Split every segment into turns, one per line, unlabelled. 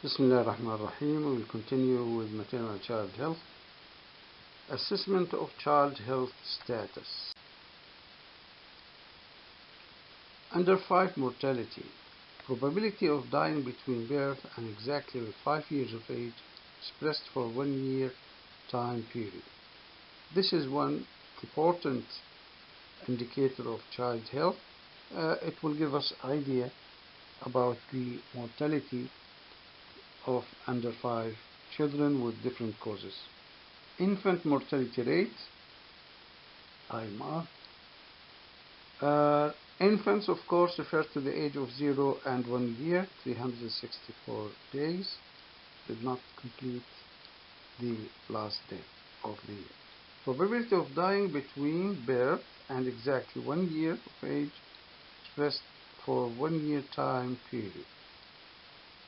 Bismillahirrahmanirrahim. We will continue with maternal and child health. Assessment of child health status. Under 5 mortality. Probability of dying between birth and exactly 5 years of age expressed for 1 year time period. This is one important indicator of child health. It will give us idea about the mortality of under 5 children with different causes. Infant mortality rate, IMR. Infants, of course, refer to the age of 0 and 1 year, 364 days, did not complete the last day of the year. Probability of dying between birth and exactly 1 year of age expressed for 1 year time period.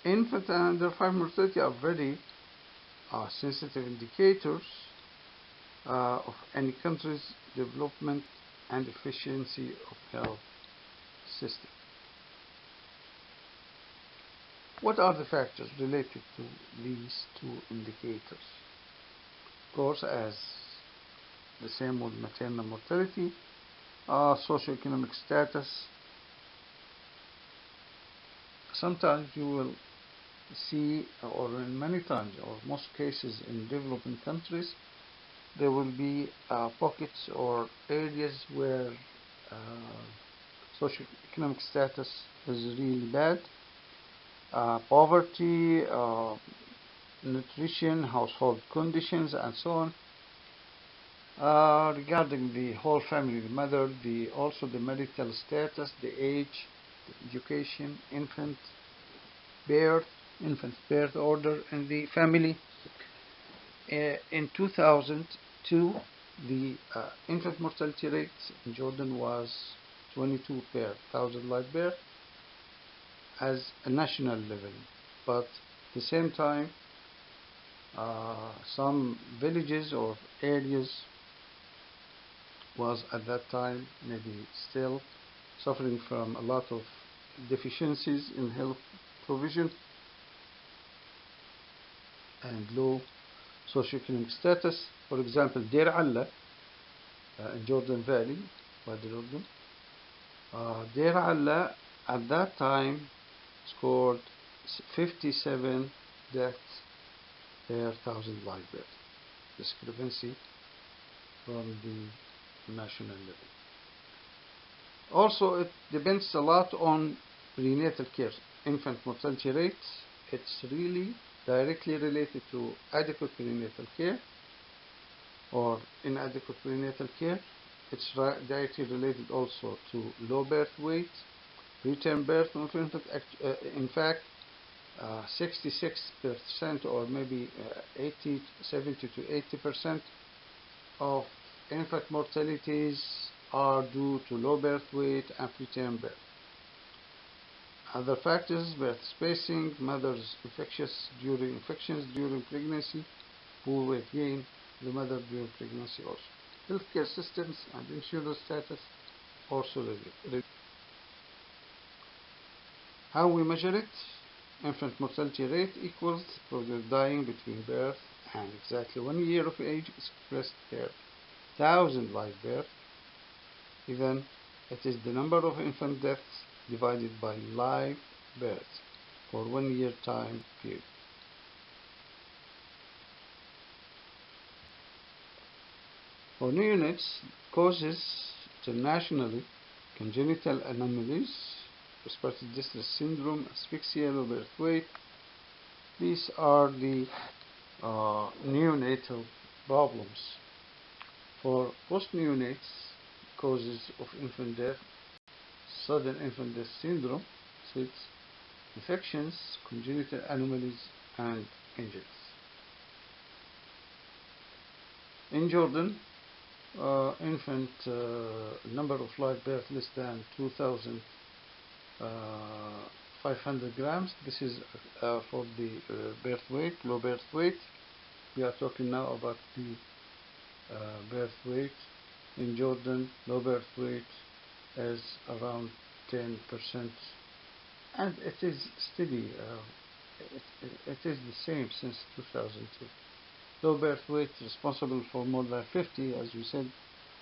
Infant and under 5 mortality are very sensitive indicators of any country's development and efficiency of health system. What are the factors related to these two indicators? Of course, as the same with maternal mortality, socioeconomic status. Sometimes you will see, or in many times, or most cases in developing countries, there will be pockets or areas where socioeconomic status is really bad. Poverty, nutrition, household conditions, and so on. Regarding the whole family, the mother, also the marital status, the age, the education, infant birth order in the family. In 2002, the infant mortality rate in Jordan was 22 per 1,000 live birth as a national level, but at the same time, some villages or areas was at that time maybe still suffering from a lot of deficiencies in health provision and low socioeconomic status. For example, Deir Allah in Jordan Valley, Wadi Jordan, Deir Allah at that time scored 57 deaths per 1,000 live birth, discrepancy from the national level. Also, it depends a lot on prenatal care. Infant mortality rates, it's really directly related to adequate prenatal care or inadequate prenatal care. It's directly related also to low birth weight, preterm birth. In fact, 66% or maybe 70 to 80% of infant mortalities are due to low birth weight and preterm birth. Other factors: birth spacing, mother's infections during pregnancy, poor weight gain, the mother during pregnancy also. Healthcare systems and insurance status also related. How we measure it? Infant mortality rate equals probability of dying between birth and exactly 1 year of age expressed per 1,000 live birth. Then it is the number of infant deaths divided by live births for 1 year time period. For neonates, causes internationally: congenital anomalies, respiratory distress syndrome, asphyxia, low birth weight. These are the neonatal problems. For post-neonates, causes of infant death: sudden infant death syndrome, SIDS, infections, congenital anomalies, and injuries. In Jordan, infant number of live birth less than 2,500 grams. This is for the birth weight, low birth weight. We are talking now about the birth weight. In Jordan, low birth weight is around 10%, and it is steady. it is the same since 2002. Low birth weight responsible for more than 50, as we said,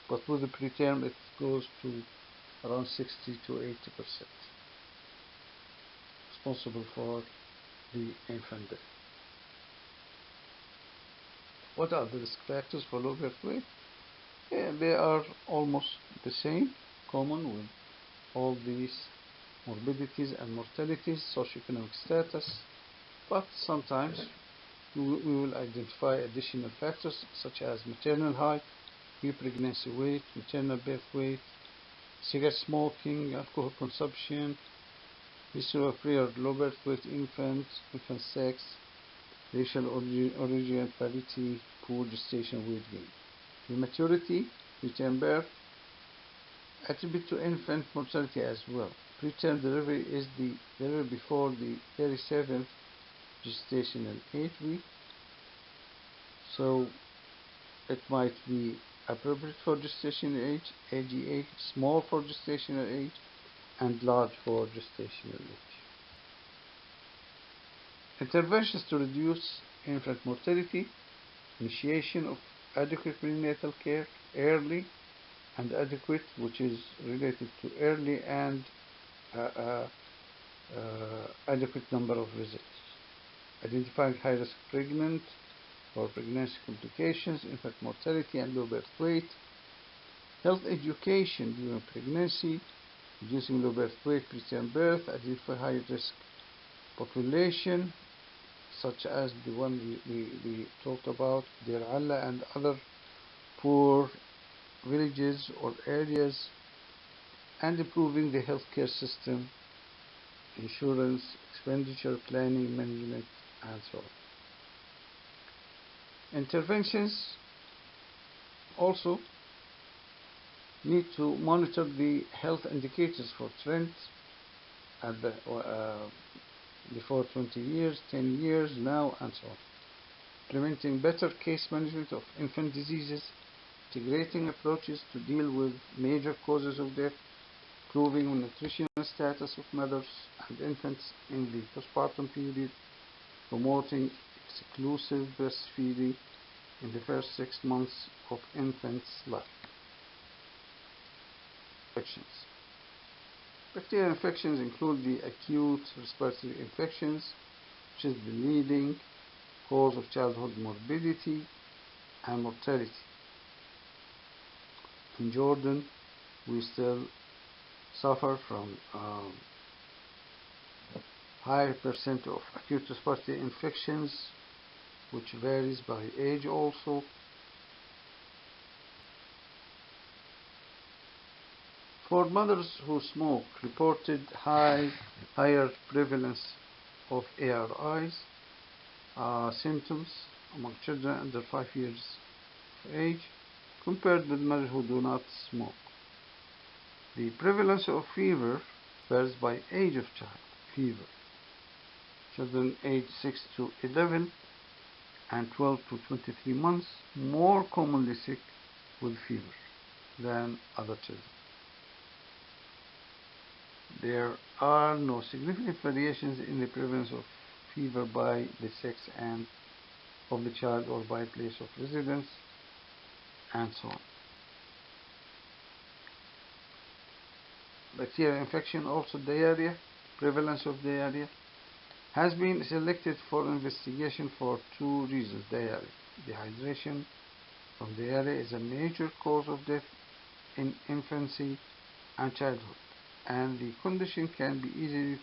but with the preterm it goes to around 60 to 80% responsible for the infant death. What are the risk factors for low birth weight? Yeah, they are almost the same, common with all these morbidities and mortalities, socioeconomic status, but sometimes we will identify additional factors such as maternal height, pre-pregnancy weight, maternal birth weight, cigarette smoking, alcohol consumption, history of prior low birth weight infants, infant sex, racial origin, parity, poor gestation weight gain. Prematurity, preterm birth, attributed to infant mortality as well. Preterm delivery is the delivery before the 37th gestational 8 week, so it might be appropriate for gestational age, AGA, small for gestational age, and large for gestational age. Interventions to reduce infant mortality: initiation of adequate prenatal care early and adequate, which is related to early and adequate number of visits. Identifying high-risk pregnant or pregnancy complications, infant mortality, and low birth weight. Health education during pregnancy, reducing low birth weight, preterm birth, identify high-risk population, such as the one we talked about, Deir Allah and other poor villages or areas, and improving the healthcare system, insurance, expenditure, planning, management, and so on. Interventions also need to monitor the health indicators for trends at the before 20 years, 10 years, now, and so on. Implementing better case management of infant diseases, integrating approaches to deal with major causes of death, improving nutritional status of mothers and infants in the postpartum period, promoting exclusive breastfeeding in the first 6 months of infant's life. Infections. Bacterial infections include the acute respiratory infections, which is the leading cause of childhood morbidity and mortality. In Jordan, we still suffer from higher percent of acute respiratory infections, which varies by age also. For mothers who smoke, reported higher prevalence of ARIs symptoms among children under 5 years of age compared with mothers who do not smoke. The prevalence of fever varies by age of child. Fever. Children aged 6 to 11 and 12 to 23 months more commonly sick with fever than other children. There are no significant variations in the prevalence of fever by the sex and of the child or by place of residence, and so on. Bacterial infection, also diarrhea, prevalence of diarrhea has been selected for investigation for 2 reasons. Diarrhea. Dehydration from diarrhea is a major cause of death in infancy and childhood, and the condition can be easily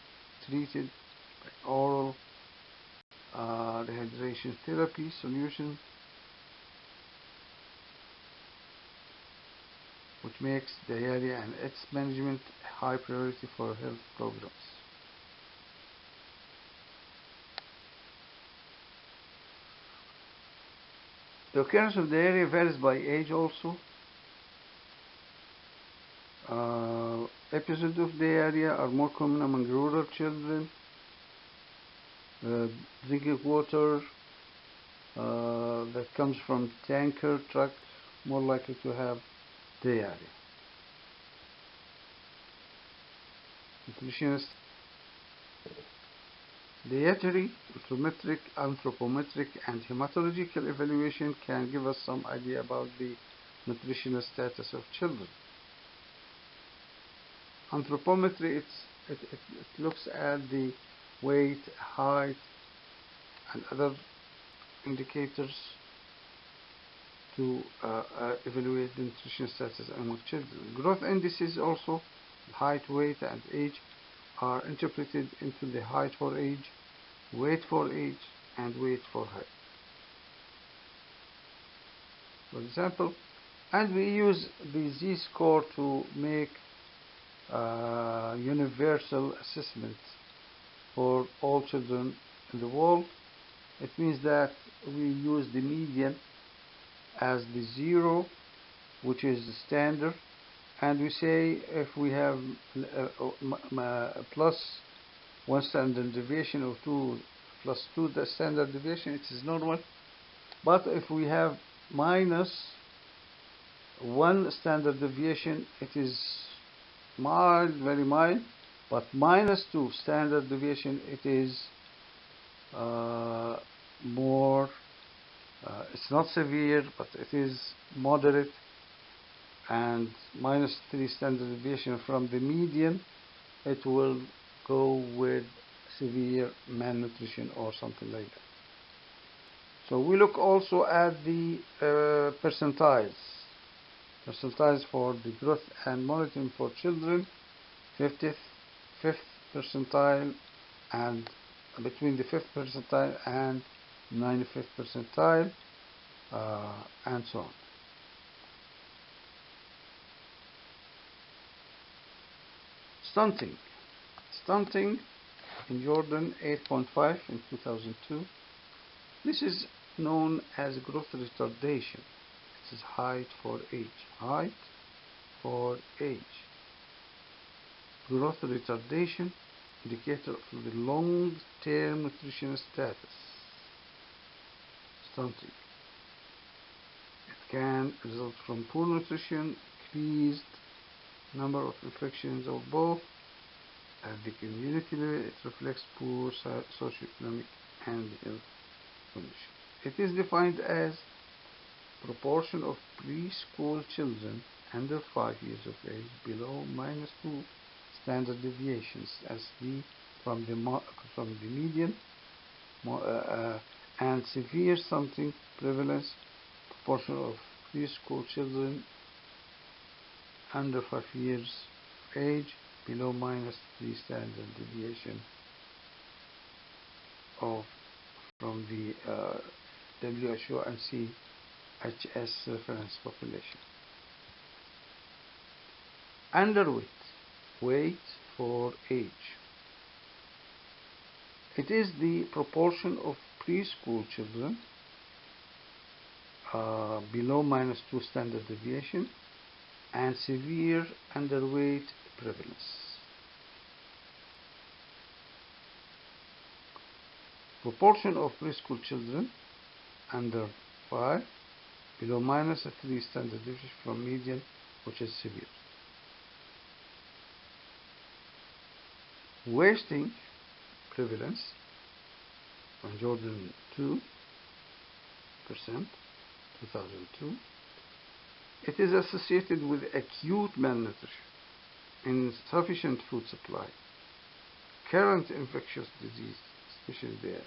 treated by oral dehydration therapy solution, which makes diarrhea and its management a high priority for health programs. The occurrence of diarrhea varies by age also. Episodes of diarrhea are more common among rural children. Drinking water that comes from tanker truck more likely to have diarrhea. Dietary, anthropometric, and hematological evaluation can give us some idea about the nutritional status of children. Anthropometry, it looks at the weight, height, and other indicators to evaluate the nutritional status among children. Growth indices also, height, weight, and age, are interpreted into the height for age, weight for age, and weight for height. For example, and we use the Z-score to make universal assessment for all children in the world. It means that we use the median as the 0, which is the standard, and we say if we have plus 1 standard deviation or 2 plus 2 the standard deviation, it is normal. But if we have minus 1 standard deviation, it is mild, very mild. But minus 2 standard deviation, it is more, it's not severe, but it is moderate. And minus 3 standard deviation from the median, it will go with severe malnutrition or something like that. So we look also at the percentiles for the growth and monitoring for children, 5th percentile, and between the 5th percentile and 95th percentile, and so on. Stunting in Jordan, 8.5 in 2002. This is known as growth retardation. It is height for age. Height for age. Growth retardation, indicator of the long-term nutritional status. Stunting. It can result from poor nutrition, increased number of infections, or both. At the community level, it reflects poor socioeconomic and health conditions. It is defined as proportion of preschool children under 5 years of age below -2 standard deviations as from the median, and severe stunting prevalence, proportion of preschool children under 5 years of age below -3 standard deviation from the WHO and CHS reference population. Underweight, weight for age. It is the proportion of preschool children below -2 standard deviation and severe underweight prevalence. Proportion of preschool children under 5 below -3 standard deviation from median, which is severe. Wasting prevalence from Jordan 2%, 2002. It is associated with acute malnutrition, insufficient food supply, current infectious disease, especially there.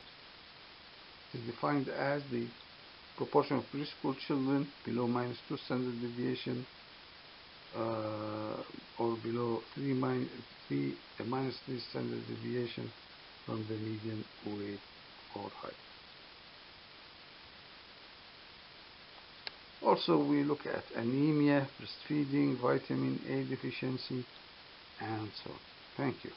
It is defined as the proportion of preschool children below -2 standard deviation or below -3 standard deviation from the median weight or height. Also, we look at anemia, breastfeeding, vitamin A deficiency, and so on. Thank you.